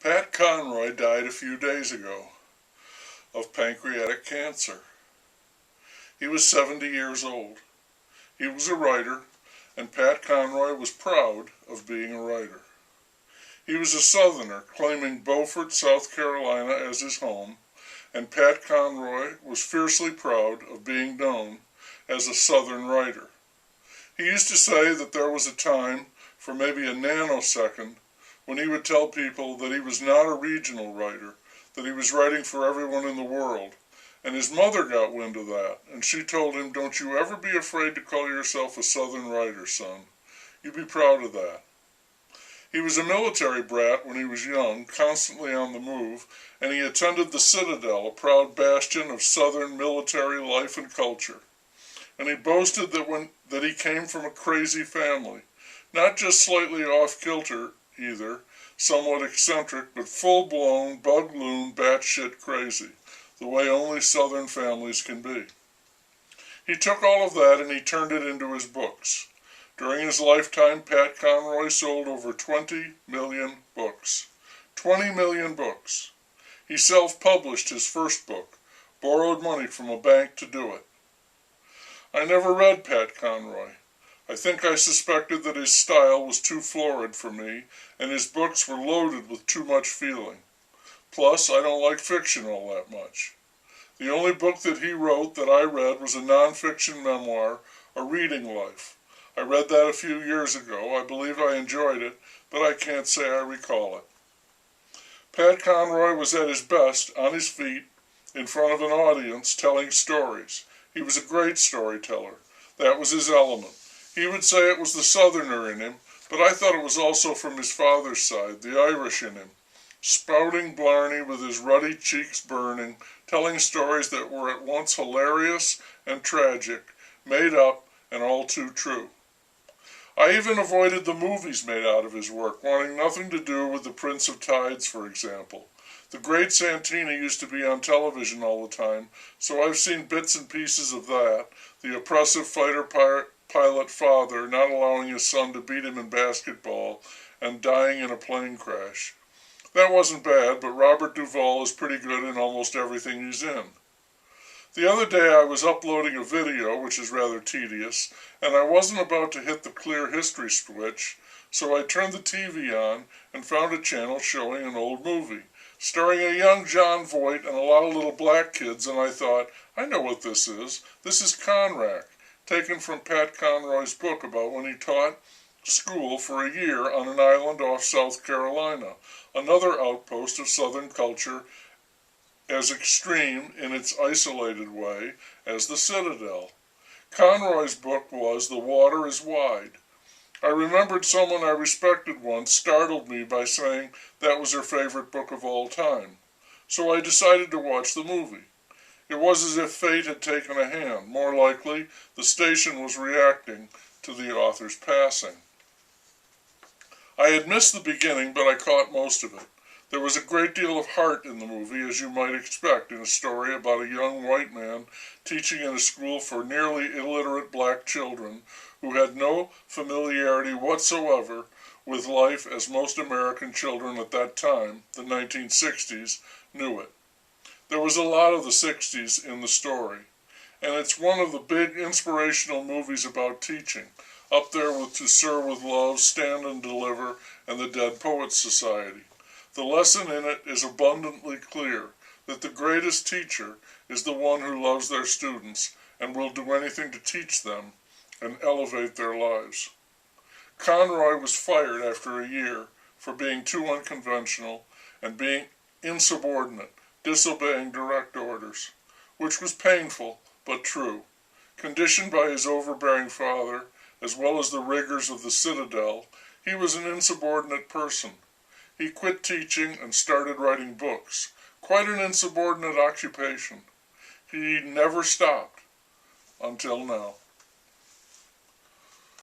Pat Conroy died a few days ago of pancreatic cancer. He was 70 years old. He was a writer, and Pat Conroy was proud of being a writer. He was a Southerner, claiming Beaufort, South Carolina as his home, and Pat Conroy was fiercely proud of being known as a Southern writer. He used to say that there was a time, for maybe a nanosecond, when he would tell people that he was not a regional writer, that he was writing for everyone in the world. And his mother got wind of that, and she told him, "Don't you ever be afraid to call yourself a Southern writer, son. You be proud of that." He was a military brat when he was young, constantly on the move, and he attended the Citadel, a proud bastion of Southern military life and culture. And he boasted that he came from a crazy family, not just slightly off-kilter either, somewhat eccentric, but full-blown, bug-loon, batshit crazy, the way only Southern families can be. He took all of that and he turned it into his books. During his lifetime, Pat Conroy sold over 20 million books. 20 million books. He self-published his first book, borrowed money from a bank to do it. I never read Pat Conroy. I think I suspected that his style was too florid for me, and his books were loaded with too much feeling. Plus, I don't like fiction all that much. The only book that he wrote that I read was a non-fiction memoir, A Reading Life. I read that a few years ago. I believe I enjoyed it, but I can't say I recall it. Pat Conroy was at his best, on his feet, in front of an audience, telling stories. He was a great storyteller. That was his element. He would say it was the Southerner in him, but I thought it was also from his father's side, the Irish in him. Spouting blarney with his ruddy cheeks burning, telling stories that were at once hilarious and tragic, made up and all too true. I even avoided the movies made out of his work, wanting nothing to do with The Prince of Tides, for example. The great Santini used to be on television all the time, so I've seen bits and pieces of that, the oppressive fighter pilot father not allowing his son to beat him in basketball and dying in a plane crash. That wasn't bad, but Robert Duvall is pretty good in almost everything he's in. The other day I was uploading a video, which is rather tedious, and I wasn't about to hit the clear history switch, so I turned the TV on and found a channel showing an old movie, starring a young Jon Voight and a lot of little black kids, and I thought, I know what this is. This is Conroy, taken from Pat Conroy's book about when he taught school for a year on an island off South Carolina, another outpost of Southern culture as extreme in its isolated way as the Citadel. Conroy's book was The Water is Wide. I remembered someone I respected once startled me by saying that was her favorite book of all time. So I decided to watch the movie. It was as if fate had taken a hand. More likely, the station was reacting to the author's passing. I had missed the beginning, but I caught most of it. There was a great deal of heart in the movie, as you might expect in a story about a young white man teaching in a school for nearly illiterate black children who had no familiarity whatsoever with life as most American children at that time, the 1960s, knew it. There was a lot of the 60s in the story, and it's one of the big inspirational movies about teaching, up there with To Sir with Love, Stand and Deliver, and the Dead Poets Society. The lesson in it is abundantly clear, that the greatest teacher is the one who loves their students and will do anything to teach them and elevate their lives. Conroy was fired after a year for being too unconventional and being insubordinate, disobeying direct orders, which was painful but true. Conditioned by his overbearing father, as well as the rigors of the Citadel, he was an insubordinate person. He quit teaching and started writing books. Quite an insubordinate occupation. He never stopped until now.